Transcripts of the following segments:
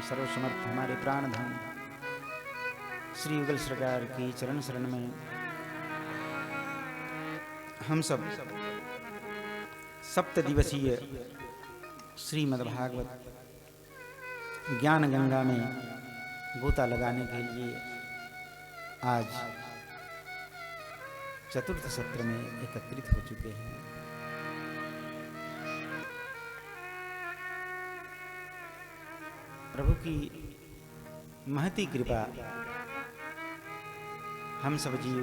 सर्वसमर्थ हमारे प्राणधन श्री युगल सरकार की चरण शरण में हम सब सप्त दिवसीय श्रीमद्भागवत ज्ञान गंगा में गोता लगाने के लिए आज चतुर्थ सत्र में एकत्रित हो चुके हैं। प्रभु की महती कृपा हम सब जीव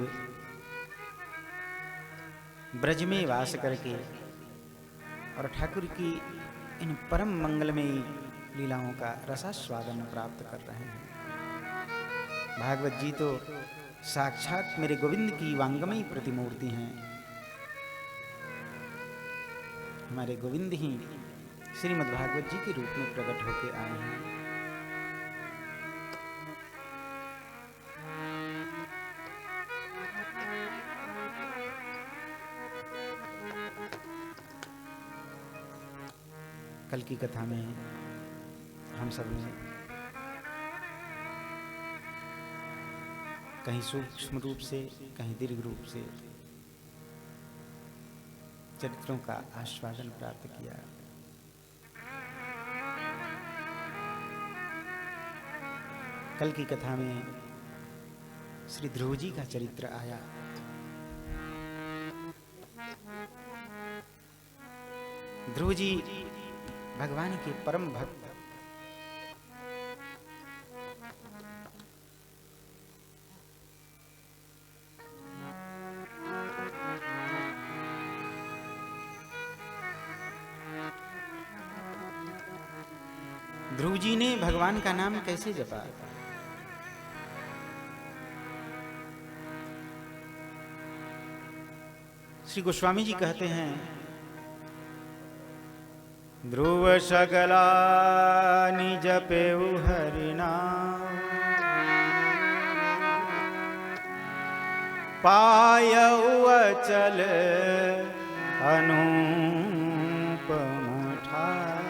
ब्रज में वास करके और ठाकुर की इन परम मंगलमयी लीलाओं का रसास्वादन प्राप्त कर रहे हैं। भागवत जी तो साक्षात मेरे गोविंद की वांगमयी प्रतिमूर्ति हैं। हमारे गोविंद ही श्रीमद्भागवत जी के रूप में प्रकट होकर आए हैं। कल की कथा में हम सब ने कहीं सूक्ष्म रूप से कहीं दीर्घ रूप से चरित्रों का आस्वादन प्राप्त किया। कल की कथा में श्री ध्रुव जी का चरित्र आया। ध्रुव जी भगवान के परम भक्त, ध्रुव जी ने भगवान का नाम कैसे जपा? श्री गोस्वामी जी कहते हैं, ध्रुव सगला जपेउ हरिनाम, पायउ अचल अनुपम ठाय।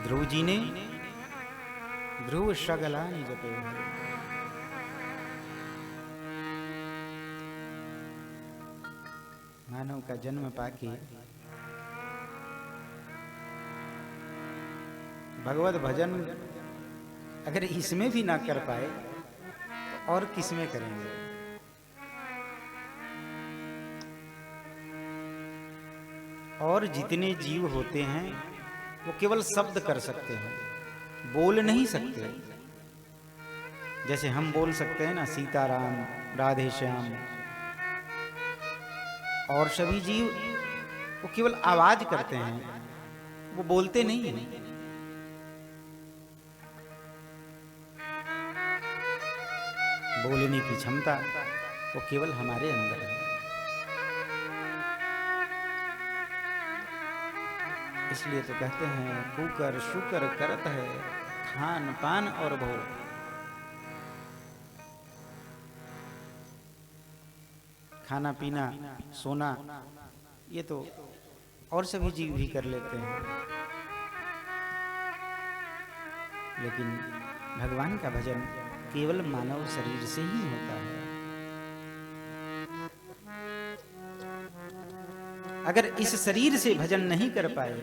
ध्रुव जी ने ध्रुव सगला जपेउ हरिनाम, मानव का जन्म पाके भगवत भजन अगर इसमें भी ना कर पाए तो और किसमें करेंगे? और जितने जीव होते हैं वो केवल शब्द कर सकते हैं, बोल नहीं सकते। जैसे हम बोल सकते हैं ना, सीताराम, राधे श्याम, और सभी जीव वो केवल आवाज करते हैं, वो बोलते नहीं हैं। बोलने की क्षमता वो केवल हमारे अंदर है। इसलिए तो कहते हैं, कुकर शुकर करत है खान पान और भोग। खाना पीना सोना ये तो और सभी जीव भी कर लेते हैं, लेकिन भगवान का भजन केवल मानव शरीर से ही होता है। अगर इस शरीर से भजन नहीं कर पाए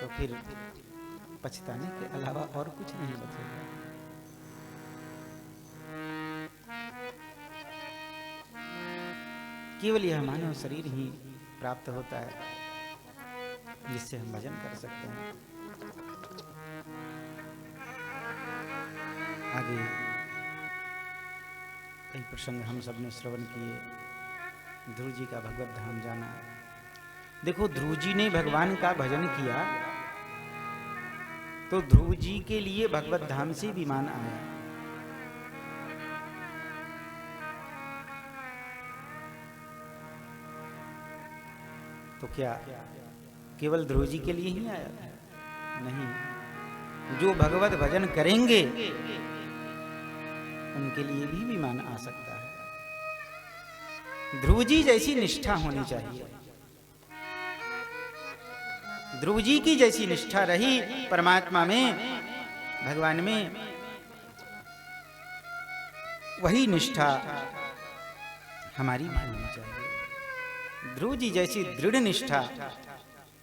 तो फिर पछताने के अलावा और कुछ नहीं बचेगा। केवल यह मानव शरीर ही प्राप्त होता है जिससे हम भजन कर सकते हैं। आगे कई प्रसंग हम सब ने श्रवण किए। ध्रुव जी का भगवत धाम जाना। देखो, ध्रुव जी ने भगवान का भजन किया तो ध्रुव जी के लिए भगवत धाम से विमान आया। तो क्या केवल ध्रुव जी के लिए ही आया था? नहीं, जो भगवत भजन करेंगे उनके लिए भी विमान आ सकता है। ध्रुव जी जैसी निष्ठा होनी चाहिए। ध्रुव जी की जैसी निष्ठा रही परमात्मा में, भगवान में, वही निष्ठा हमारी भी होनी चाहिए। ध्रुव जी जैसी दृढ़ निष्ठा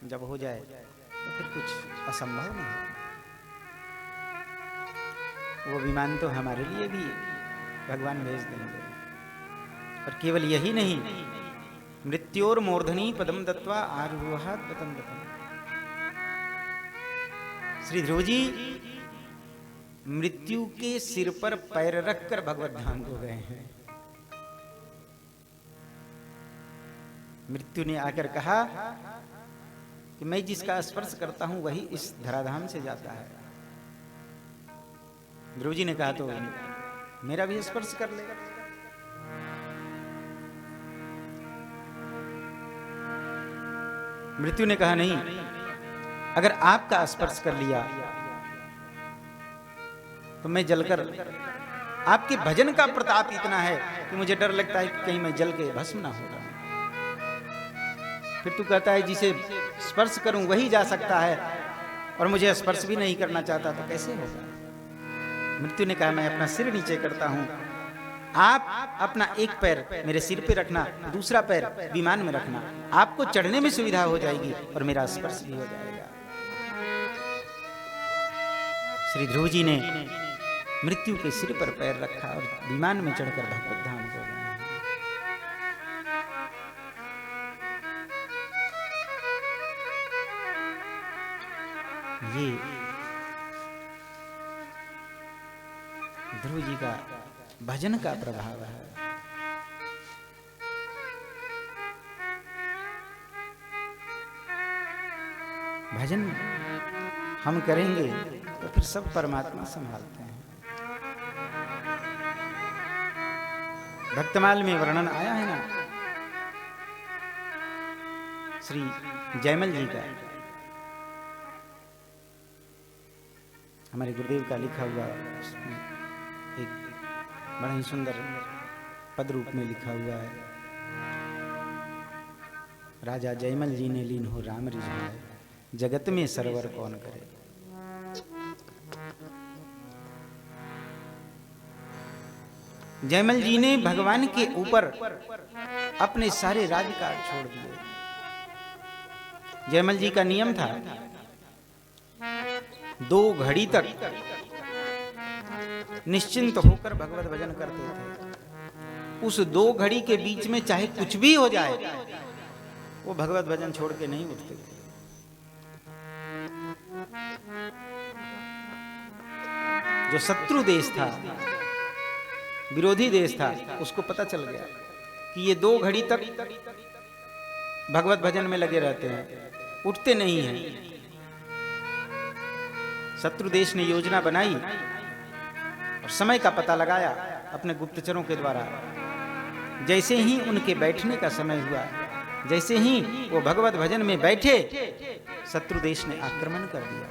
जब हो जाए तो फिर कुछ असंभव नहीं है। वो विमान तो हमारे लिए भी भगवान भेज देंगे। और केवल यही नहीं, मृत्योर मूर्धनि पदम दत्वा आरुरोहात् पतंग गतम्। श्री ध्रुव जी मृत्यु के सिर पर पैर रखकर भगवत धाम को गए हैं। मृत्यु ने आकर कहा कि मैं जिसका स्पर्श करता हूं वही इस धराधाम से जाता है। ध्रुव जी ने कहा तो मेरा भी स्पर्श कर ले। मृत्यु ने कहा नहीं, अगर आपका स्पर्श कर लिया तो मैं जलकर, आपके भजन का प्रताप इतना है कि मुझे डर लगता है कि कहीं मैं जल के भस्म ना हो जाऊं। फिर तू कहता है जिसे स्पर्श करूं वही जा सकता है और मुझे स्पर्श भी नहीं करना चाहता, तो कैसे होगा? मृत्यु ने कहा मैं अपना सिर नीचे करता हूं, आप अपना एक पैर मेरे सिर पे रखना, दूसरा पैर विमान में रखना, आपको चढ़ने में सुविधा हो जाएगी और मेरा स्पर्श भी हो जाएगा। श्री ध्रुव जी ने मृत्यु के सिर पर पैर रखा और विमान में चढ़कर भगवत धाम को गए। ये ध्रुव जी का भजन का प्रभाव है। भजन हम करेंगे तो फिर सब परमात्मा संभालते हैं। भक्तमाल में वर्णन आया है ना श्री जयमल जी का, हमारे गुरुदेव का लिखा हुआ, एक बड़ा ही सुंदर पद रूप में लिखा हुआ है। राजा जयमल जी ने लीन हो राम रिझाए, जगत में सरवर कौन करे। जयमल जी ने भगवान के ऊपर अपने सारे राज्यकाल छोड़ दिए। जयमल जी का नियम था 2 घड़ी तक निश्चिंत होकर भगवत भजन करते थे। उस 2 घड़ी के बीच में चाहे कुछ भी हो जाए वो भगवत भजन छोड़ के नहीं उठते थे। जो शत्रु देश था, विरोधी देश था, उसको पता चल गया कि ये 2 घड़ी तक भगवत भजन में लगे रहते हैं, उठते नहीं हैं। शत्रु देश ने योजना बनाई और समय का पता लगाया अपने गुप्तचरों के द्वारा। जैसे ही उनके बैठने का समय हुआ, जैसे ही वो भगवत भजन में बैठे, शत्रु देश ने आक्रमण कर दिया।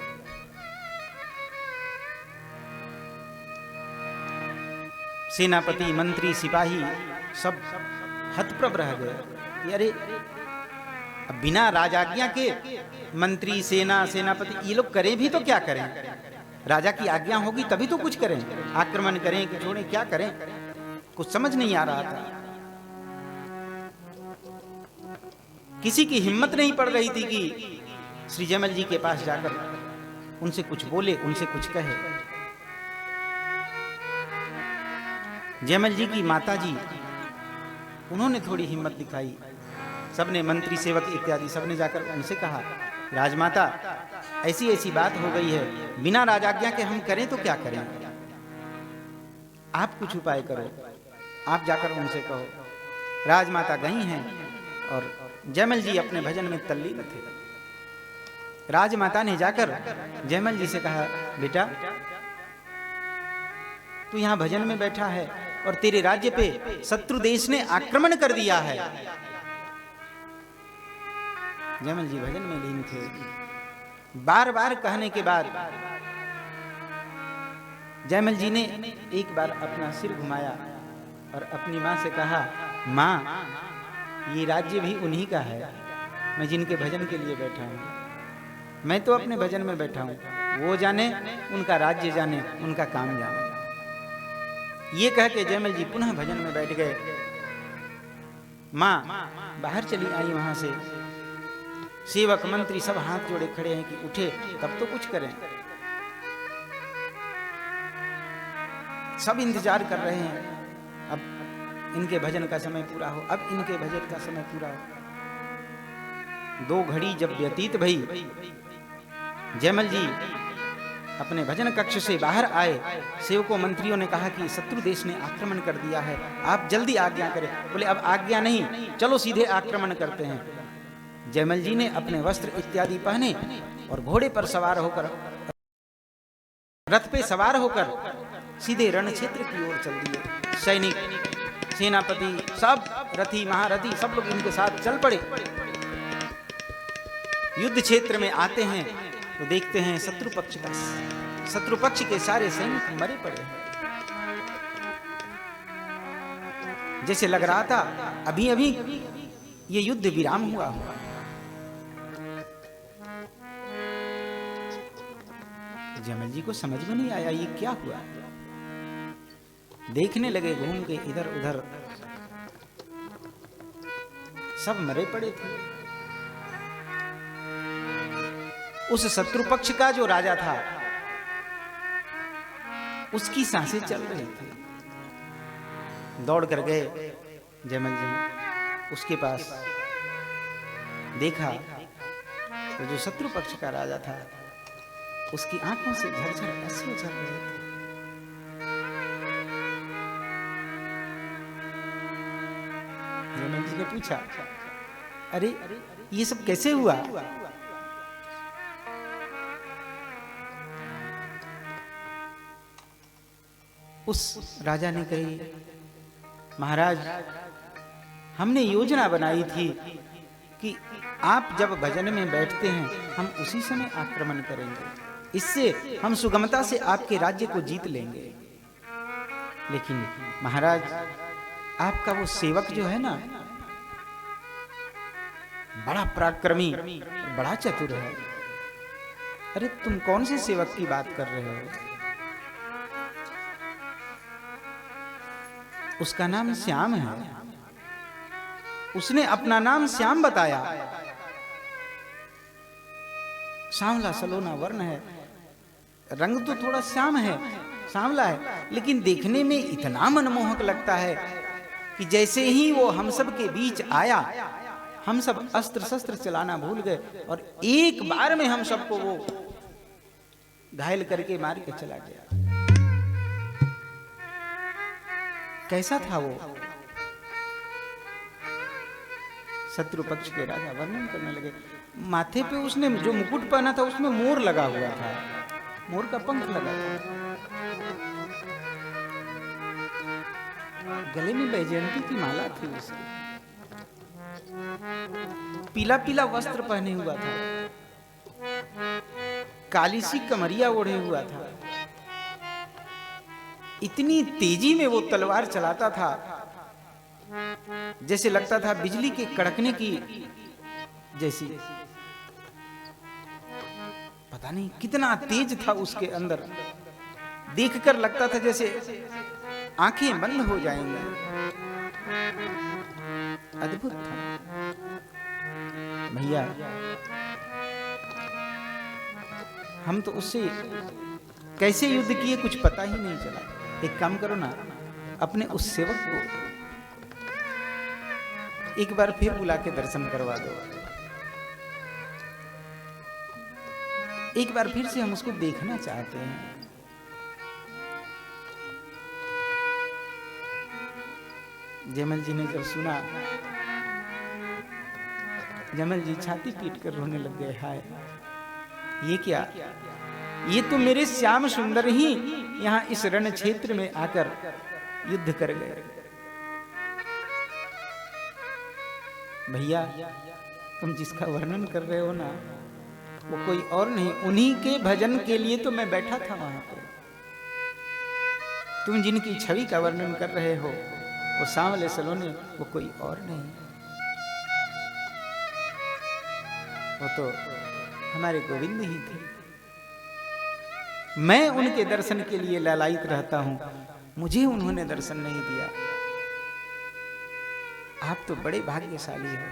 सेनापति, मंत्री, सिपाही सब हतप्रभ रह गए। अरे बिना राजाज्ञा के मंत्री, सेना, सेनापति ये लोग करें भी तो क्या करें? राजा की आज्ञा होगी तभी तो कुछ करें, आक्रमण करें कि छोड़ें, क्या करें? कुछ समझ नहीं आ रहा था। किसी की हिम्मत नहीं पड़ रही थी कि श्री जयमल जी के पास जाकर उनसे कुछ बोले, उनसे कुछ कहे। जयमल जी की माता जी, उन्होंने थोड़ी हिम्मत दिखाई। सबने, मंत्री, सेवक इत्यादि सबने जाकर उनसे कहा, राजमाता ऐसी ऐसी बात हो गई है, बिना राजाज्ञा के हम करें तो क्या करें? आप कुछ उपाय करो, आप जाकर उनसे कहो। राजमाता गई हैं और जयमल जी अपने भजन में तल्लीन थे। राजमाता ने जाकर जयमल जी से कहा, बेटा तू यहां भजन में बैठा है और तेरे राज्य पे शत्रु देश ने आक्रमण कर दिया है। जयमल जी भजन में लीन थे। बार बार कहने के बाद जयमल जी ने एक बार अपना सिर घुमाया और अपनी माँ से कहा, माँ ये राज्य भी उन्हीं का है, मैं जिनके भजन के लिए बैठा हूँ, मैं तो अपने भजन में बैठा हूँ, वो जाने उनका राज्य जाने, उनका काम जाने। ये कह के जयमल जी पुनः भजन में बैठ गए। माँ बाहर चली आई वहां से। सेवक मंत्री सब हाथ जोड़े खड़े हैं कि उठे तब तो कुछ करें। सब इंतजार कर रहे हैं, अब इनके भजन का समय पूरा हो, अब इनके भजन का समय पूरा हो। 2 घड़ी जब व्यतीत भई, जयमल जी अपने भजन कक्ष से बाहर आए। सेवकों मंत्रियों ने कहा कि शत्रु देश ने आक्रमण कर दिया है, आप जल्दी आज्ञा करें। बोले अब आज्ञा नहीं, चलो सीधे आक्रमण करते हैं। जयमल जी ने अपने वस्त्र इत्यादि पहने और घोड़े पर सवार होकर, रथ पे सवार होकर सीधे रण क्षेत्र की ओर चल दिए। सैनिक, सेनापति, सब रथी महारथी सब लोग इनके साथ चल पड़े। युद्ध क्षेत्र में आते हैं तो देखते हैं शत्रु पक्ष के सारे सैनिक मरे पड़े हैं। जैसे लग रहा था अभी अभी ये युद्ध विराम हुआ। जयमल जी को समझ में नहीं आया ये क्या हुआ। देखने लगे घूम के इधर उधर, सब मरे पड़े थे। उस शत्रु पक्ष का जो राजा था उसकी सांसें चल रही थी। दौड़ कर गए जयमल जी उसके पास, देखा तो जो शत्रु पक्ष का राजा था उसकी आंखों से झरझर अश्रु झर रहे थे। जयमल जी ने पूछा, अरे ये सब कैसे हुआ? उस राजा ने कही, महाराज हमने योजना बनाई थी कि आप जब भजन में बैठते हैं हम उसी समय आक्रमण करेंगे, इससे हम सुगमता से आपके राज्य को जीत लेंगे। लेकिन महाराज आपका वो सेवक जो है ना, बड़ा पराक्रमी, बड़ा चतुर है। अरे तुम कौन से सेवक की बात कर रहे हो? उसका नाम श्याम है। उसने अपना नाम श्याम बताया। सांवला सलोना वर्ण है, रंग तो थोड़ा श्याम है, सांवला है, लेकिन देखने में इतना मनमोहक लगता है कि जैसे ही वो हम सब के बीच आया, हम सब अस्त्र शस्त्र चलाना भूल गए और एक बार में हम सबको वो घायल करके मार के चला गया। कैसा था वो? शत्रु पक्ष के राजा वर्णन करने लगे। माथे पे उसने जो मुकुट पहना था उसमें मोर लगा हुआ था, मोर का पंख लगा था। गले में बैजयंती की माला थी उसकी। पीला पीला वस्त्र पहने हुआ था, काली सी कमरिया ओढ़े हुआ था। इतनी तेजी में वो तलवार चलाता था जैसे लगता था बिजली के कड़कने की जैसी। पता नहीं कितना तेज था उसके अंदर, देखकर लगता था जैसे आंखें बंद हो जाएंगी। अद्भुत था भैया। हम तो उससे कैसे युद्ध किए कुछ पता ही नहीं चला। एक काम करो ना, अपने उस सेवक को एक बार फिर बुला के दर्शन करवा दो। एक बार फिर से हम उसको देखना चाहते हैं। जयमल जी ने जब सुना, जयमल जी छाती पीट कर रोने लग गए। हाय, ये क्या? ये तो मेरे श्याम सुंदर ही यहाँ इस रण क्षेत्र में आकर युद्ध कर गए। भैया तुम जिसका वर्णन कर रहे हो ना, वो कोई और नहीं, उन्हीं के भजन के लिए तो मैं बैठा था वहां पर। तुम जिनकी छवि का वर्णन कर रहे हो वो सांवले सलोने, वो कोई और नहीं, वो तो हमारे गोविंद ही थे। मैं उनके दर्शन के लिए लालायित रहता हूं, मुझे उन्होंने दर्शन नहीं दिया। आप तो बड़े भाग्यशाली हो,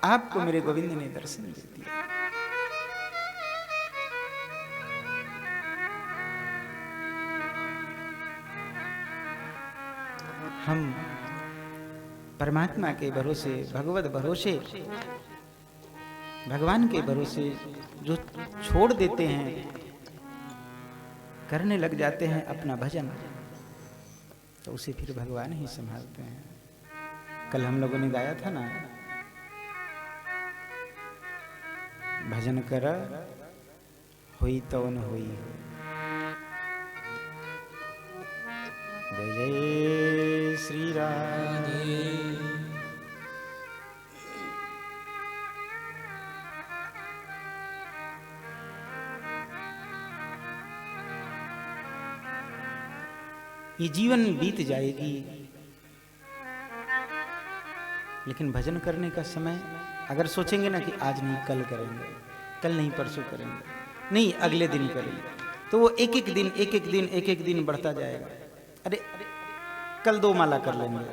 आपको मेरे गोविंद ने दर्शन दे दिया। हम परमात्मा के भरोसे, भगवत भरोसे, भगवान के भरोसे जो छोड़ देते हैं, करने लग जाते हैं अपना भजन, तो उसे फिर भगवान ही संभालते हैं। कल हम लोगों ने गाया था ना, भजन कर होई तो न होई। जय जय श्री राधे। ये जीवन बीत जाएगी, लेकिन भजन करने का समय अगर सोचेंगे ना कि आज नहीं कल करेंगे, कल नहीं परसों करेंगे, नहीं अगले दिन करेंगे, तो वो एक एक दिन बढ़ता जाएगा। अरे कल 2 माला कर लेंगे,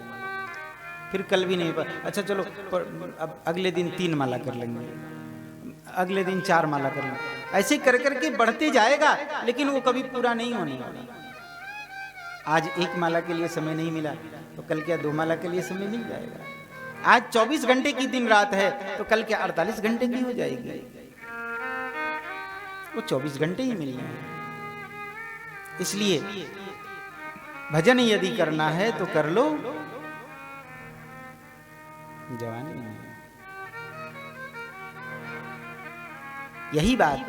फिर कल भी नहीं, अच्छा चलो अब अगले दिन 3 माला कर लेंगे, अगले दिन 4 माला कर लेंगे, ऐसे कर करके बढ़ते जाएगा, लेकिन वो कभी पूरा नहीं होने वाला। आज 1 माला के लिए समय नहीं मिला तो कल क्या 2 माला के लिए समय मिल जाएगा। आज 24 घंटे की दिन रात है तो कल क्या 48 घंटे की हो जाएगी। वो 24 घंटे ही मिलने हैं। इसलिए भजन यदि करना है तो कर लो जवानी में। यही बात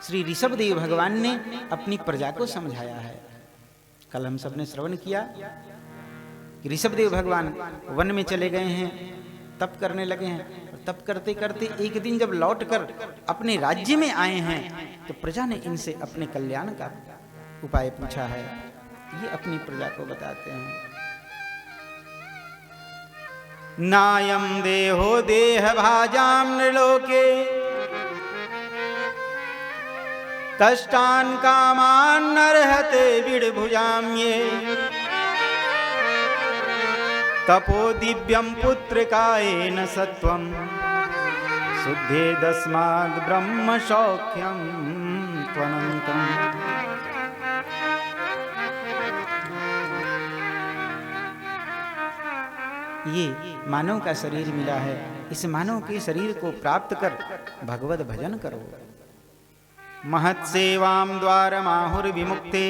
श्री ऋषभदेव भगवान ने अपनी प्रजा को समझाया है। कल हम सबने श्रवण किया कि ऋषभदेव भगवान वन में चले गए हैं, तप करने लगे हैं, और तप करते करते एक दिन जब लौटकर अपने राज्य में आए हैं तो प्रजा ने इनसे अपने कल्याण का उपाय पूछा है। ये अपनी प्रजा को बताते हैं। नायम देहो देह भाजाम नृलोके कष्टान कामान नरहते विड़भुजाम ये तपो दिव्यम पुत्रकायेन सत्वम शुद्धे दस्माद् ब्रह्म सौख्यम त्वनन्तम्। ये मानव का शरीर मिला है, इस मानव के शरीर को प्राप्त कर भगवत भजन करो। महत्सेवाम द्वारमाहुर्विमुक्ते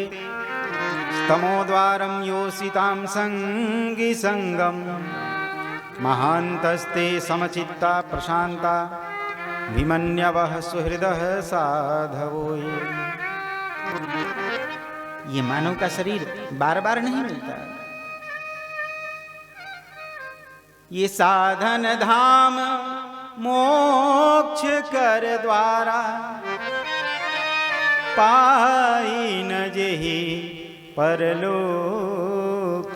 स्तमो द्वारम योषितां संगी संगम महान्तस्ते समचित्ता प्रशांता विमन्यवः सुहृदः साधवो। ये मानव का शरीर बार बार नहीं मिलता। ये साधन धाम मोक्ष कर द्वारा पाई न जेहि परलोक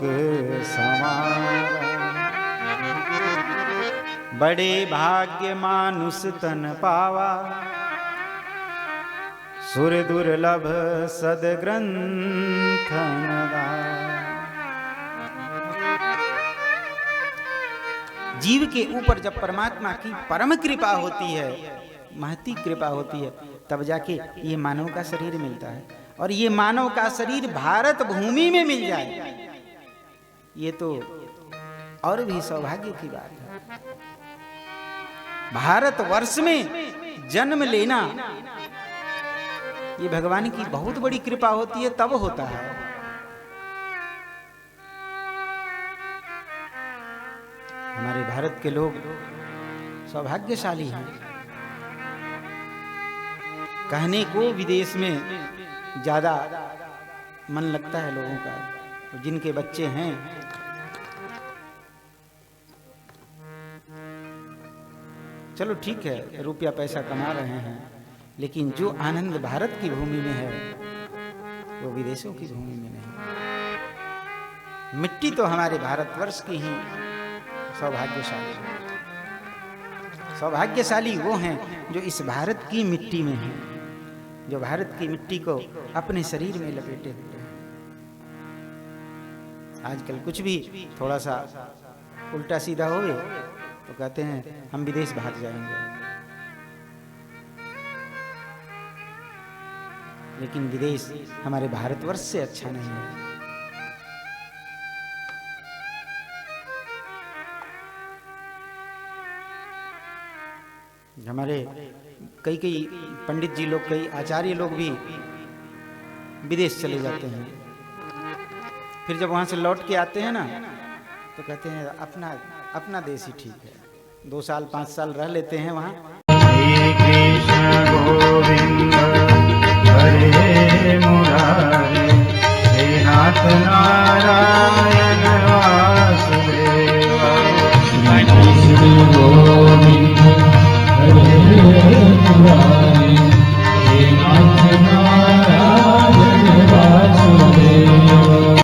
समारा। बड़े भाग्य मानुष तन पावा सुर दुर्लभ सदग्रंथन दारा। जीव के ऊपर जब परमात्मा की परम कृपा होती है, महती कृपा होती है, तब जाके ये मानव का शरीर मिलता है। और ये मानव का शरीर भारत भूमि में मिल जाए, ये तो और भी सौभाग्य की बात है। भारत वर्ष में जन्म लेना ये भगवान की बहुत बड़ी कृपा होती है, तब होता है। हमारे भारत के लोग सौभाग्यशाली हैं। कहने को विदेश में ज्यादा मन लगता है लोगों का, तो जिनके बच्चे हैं चलो ठीक है, रुपया पैसा कमा रहे हैं, लेकिन जो आनंद भारत की भूमि में है वो विदेशों की भूमि में नहीं। मिट्टी तो हमारे भारतवर्ष की ही सौभाग्यशाली है। सौभाग्यशाली वो हैं जो इस भारत की मिट्टी में हैं, जो भारत की मिट्टी को अपने शरीर में लपेटे हुए हैं। आजकल कुछ भी थोड़ा सा उल्टा सीधा हो तो कहते हैं हम विदेश भाग जाएंगे। लेकिन विदेश हमारे भारतवर्ष से अच्छा नहीं है। हमारे कई पंडित जी लोग, कई आचार्य लोग भी विदेश चले जाते हैं। फिर जब वहाँ से लौट के आते हैं ना तो कहते हैं अपना देश ही ठीक है। 2 साल 5 साल रह लेते हैं वहाँ,